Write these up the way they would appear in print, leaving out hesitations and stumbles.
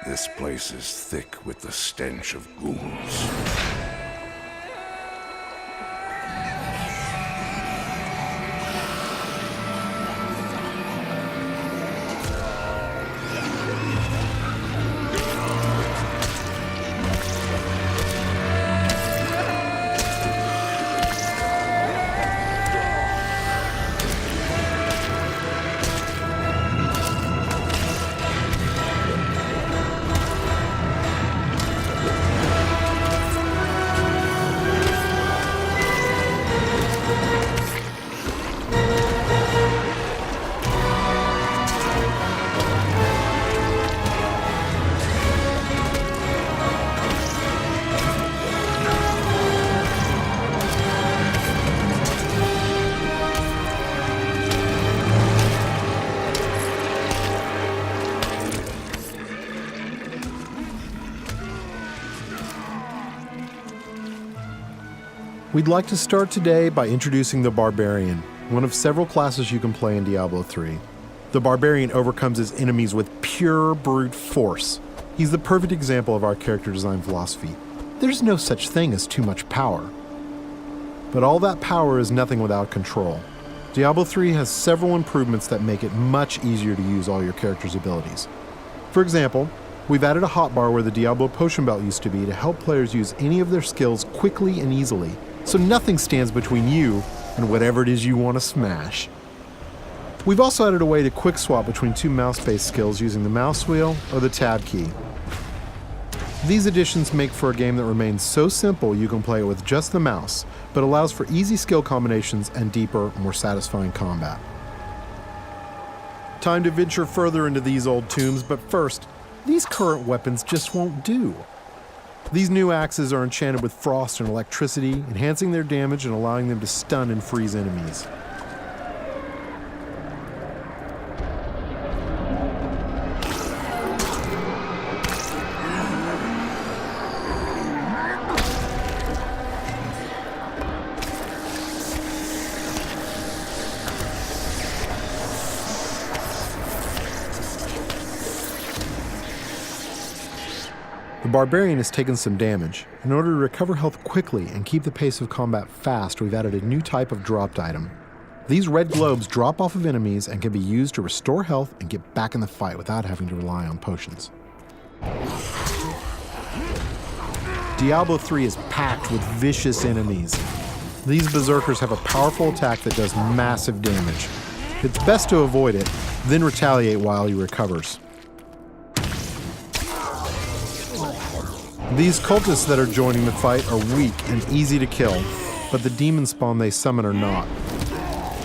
This place is thick with the stench of ghouls. We'd like to start today by introducing the Barbarian, one of several classes you can play in Diablo 3. The Barbarian overcomes his enemies with pure brute force. He's the perfect example of our character design philosophy. There's no such thing as too much power. But all that power is nothing without control. Diablo 3 has several improvements that make it much easier to use all your character's abilities. For example, we've added a hotbar where the Diablo potion belt used to be to help players use any of their skills quickly and easily, so nothing stands between you and whatever it is you want to smash. We've also added a way to quick swap between two mouse-based skills using the mouse wheel or the tab key. These additions make for a game that remains so simple you can play it with just the mouse, but allows for easy skill combinations and deeper, more satisfying combat. Time to venture further into these old tombs, but first, these current weapons just won't do. These new axes are enchanted with frost and electricity, enhancing their damage and allowing them to stun and freeze enemies. The Barbarian has taken some damage. In order to recover health quickly and keep the pace of combat fast, we've added a new type of dropped item. These red globes drop off of enemies and can be used to restore health and get back in the fight without having to rely on potions. Diablo 3 is packed with vicious enemies. These berserkers have a powerful attack that does massive damage. It's best to avoid it, then retaliate while he recovers. These cultists that are joining the fight are weak and easy to kill, but the demon spawn they summon are not.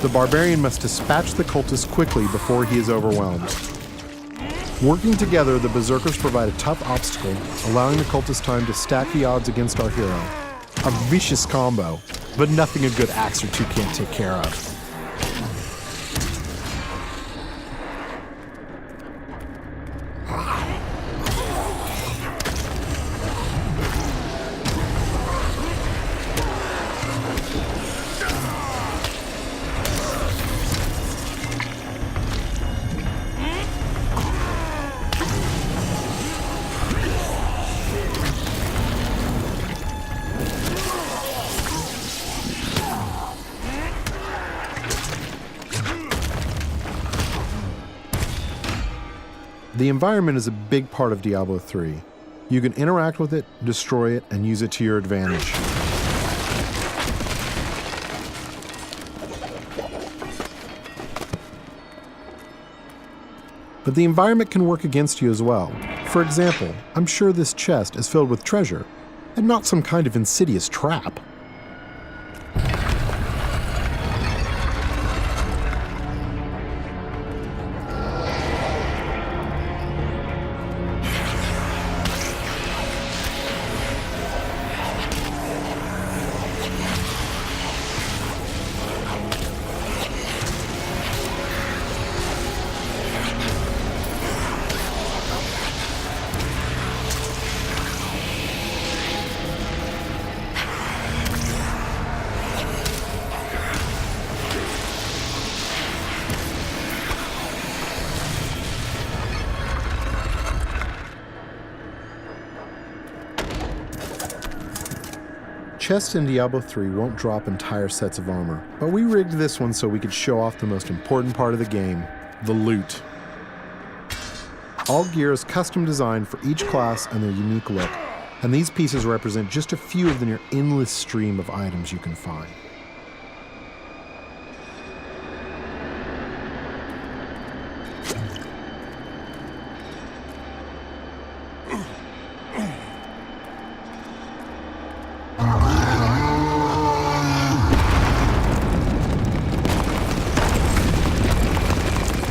The Barbarian must dispatch the cultist quickly before he is overwhelmed. Working together, the berserkers provide a tough obstacle, allowing the cultist time to stack the odds against our hero. A vicious combo, but nothing a good axe or two can't take care of. The environment is a big part of Diablo 3. You can interact with it, destroy it, and use it to your advantage. But the environment can work against you as well. For example, I'm sure this chest is filled with treasure, and not some kind of insidious trap. Chests in Diablo 3 won't drop entire sets of armor, but we rigged this one so we could show off the most important part of the game, the loot. All gear is custom designed for each class and their unique look, and these pieces represent just a few of the near endless stream of items you can find.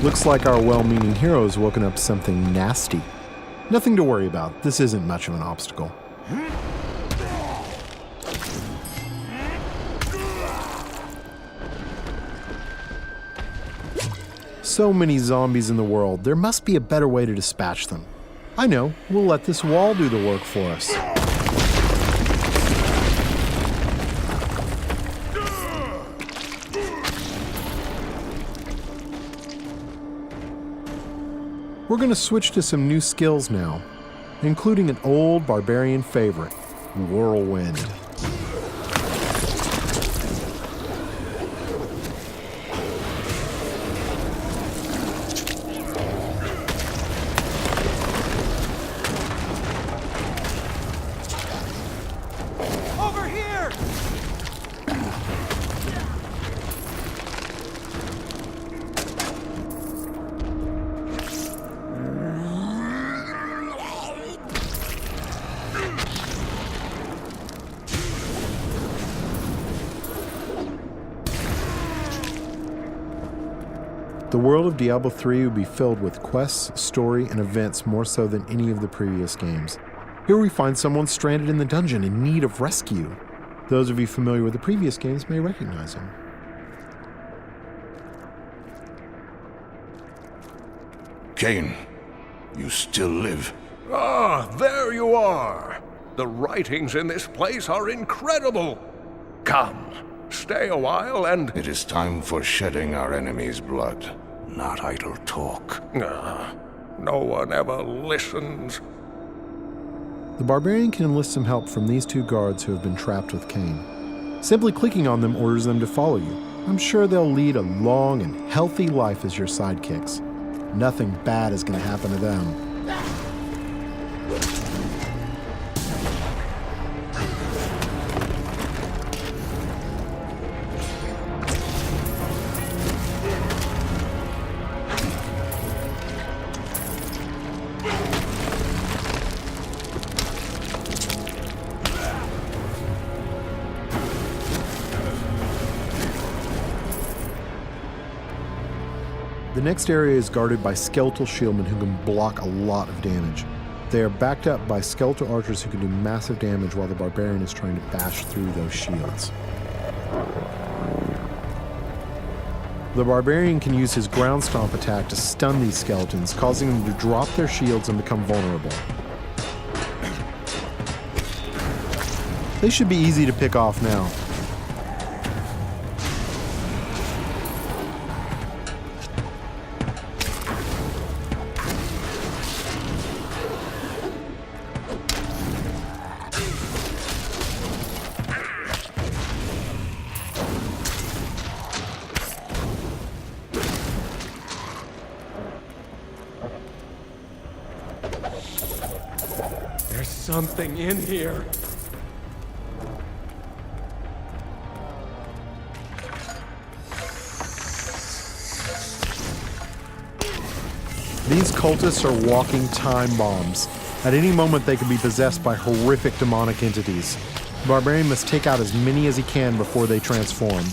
Looks like our well-meaning hero has woken up something nasty. Nothing to worry about. This isn't much of an obstacle. So many zombies in the world, there must be a better way to dispatch them. I know, we'll let this wall do the work for us. We're going to switch to some new skills now, including an old barbarian favorite, Whirlwind. Over here! The world of Diablo 3 will be filled with quests, story, and events more so than any of the previous games. Here we find someone stranded in the dungeon in need of rescue. Those of you familiar with the previous games may recognize him. Cain, you still live. Ah, there you are. The writings in this place are incredible. Come, stay a while and... It is time for shedding our enemy's blood, not idle talk. No one ever listens. The barbarian can enlist some help from these two guards who have been trapped with Cain. Simply clicking on them orders them to follow you. I'm sure they'll lead a long and healthy life as your sidekicks. Nothing bad is going to happen to them. The next area is guarded by skeletal shieldmen who can block a lot of damage. They are backed up by skeletal archers who can do massive damage while the barbarian is trying to bash through those shields. The barbarian can use his ground stomp attack to stun these skeletons, causing them to drop their shields and become vulnerable. They should be easy to pick off now. There's something in here. These cultists are walking time bombs. At any moment they can be possessed by horrific demonic entities. The barbarian must take out as many as he can before they transform.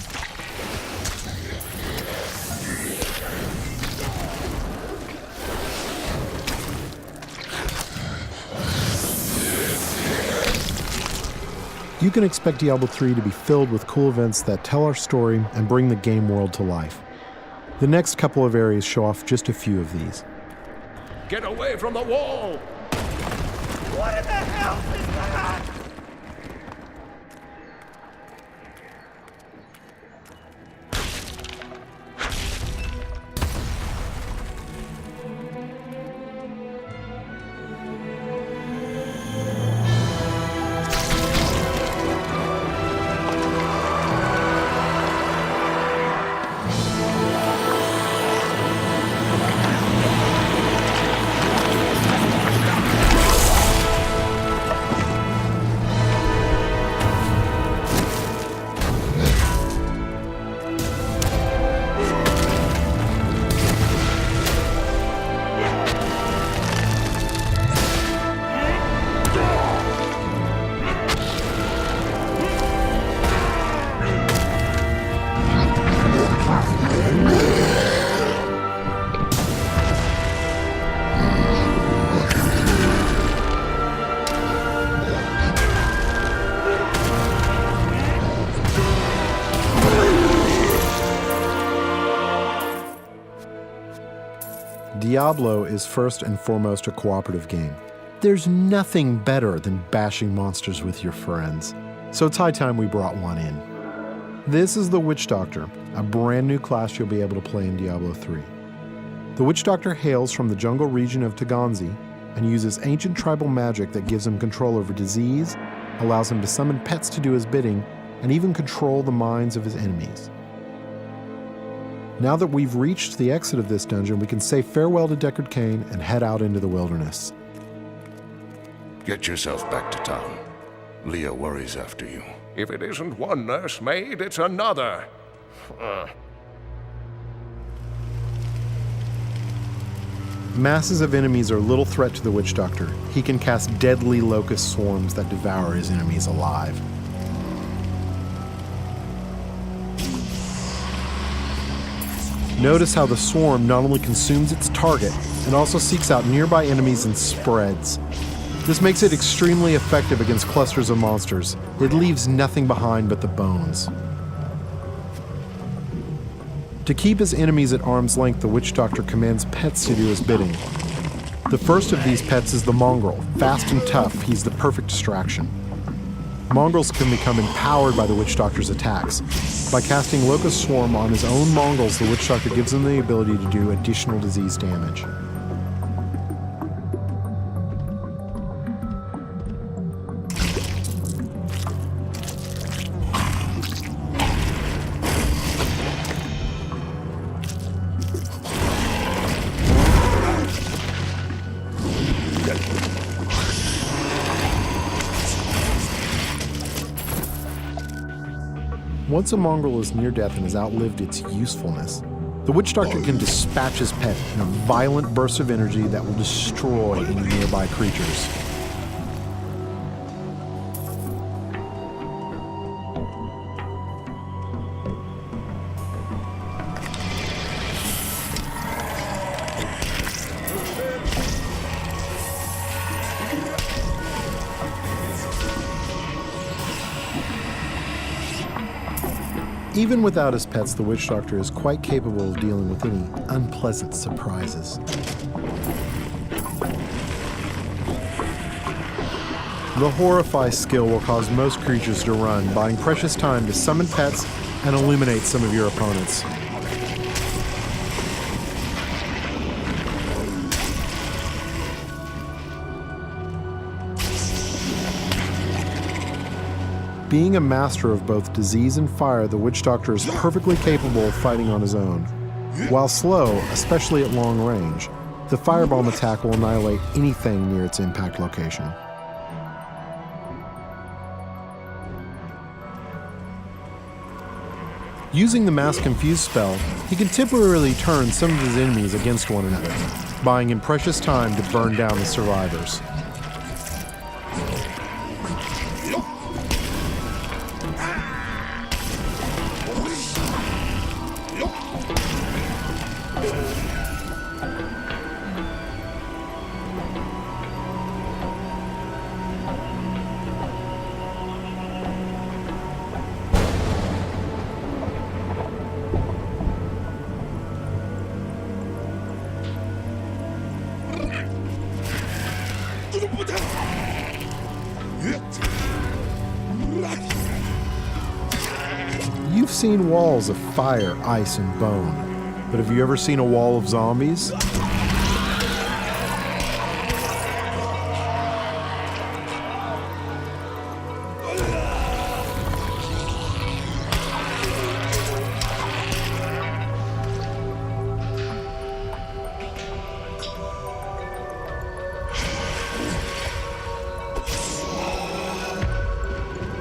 You can expect Diablo 3 to be filled with cool events that tell our story and bring the game world to life. The next couple of areas show off just a few of these. Get away from the wall! What in the hell is that? Diablo is first and foremost a cooperative game. There's nothing better than bashing monsters with your friends. So it's high time we brought one in. This is the Witch Doctor, a brand new class you'll be able to play in Diablo 3. The Witch Doctor hails from the jungle region of Taganzi and uses ancient tribal magic that gives him control over disease, allows him to summon pets to do his bidding, and even control the minds of his enemies. Now that we've reached the exit of this dungeon, we can say farewell to Deckard Cain and head out into the wilderness. Get yourself back to town. Leah worries after you. If it isn't one nursemaid, it's another. Masses of enemies are little threat to the Witch Doctor. He can cast deadly locust swarms that devour his enemies alive. Notice how the swarm not only consumes its target, it also seeks out nearby enemies and spreads. This makes it extremely effective against clusters of monsters. It leaves nothing behind but the bones. To keep his enemies at arm's length, the Witch Doctor commands pets to do his bidding. The first of these pets is the mongrel. Fast and tough, he's the perfect distraction. Mongrels can become empowered by the Witch Doctor's attacks. By casting Locust Swarm on his own mongrels, the Witch Doctor gives them the ability to do additional disease damage. Once a mongrel is near death and has outlived its usefulness, the Witch Doctor can dispatch his pet in a violent burst of energy that will destroy any nearby creatures. Even without his pets, the Witch Doctor is quite capable of dealing with any unpleasant surprises. The Horrify skill will cause most creatures to run, buying precious time to summon pets and illuminate some of your opponents. Being a master of both disease and fire, the Witch Doctor is perfectly capable of fighting on his own. While slow, especially at long range, the firebomb attack will annihilate anything near its impact location. Using the Mass Confuse spell, he can temporarily turn some of his enemies against one another, buying him precious time to burn down the survivors. You've seen walls of fire, ice, and bone, but have you ever seen a wall of zombies?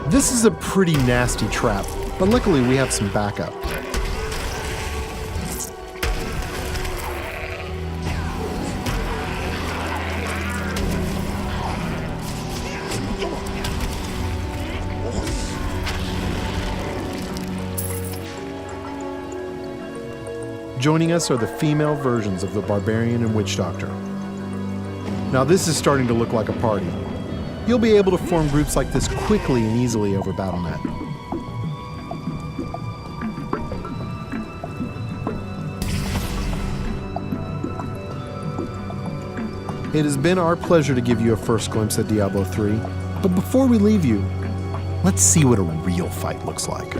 This is a pretty nasty trap, but luckily we have some backup. Joining us are the female versions of the Barbarian and Witch Doctor. Now this is starting to look like a party. You'll be able to form groups like this quickly and easily over Battle.net. It has been our pleasure to give you a first glimpse at Diablo 3, but before we leave you, let's see what a real fight looks like.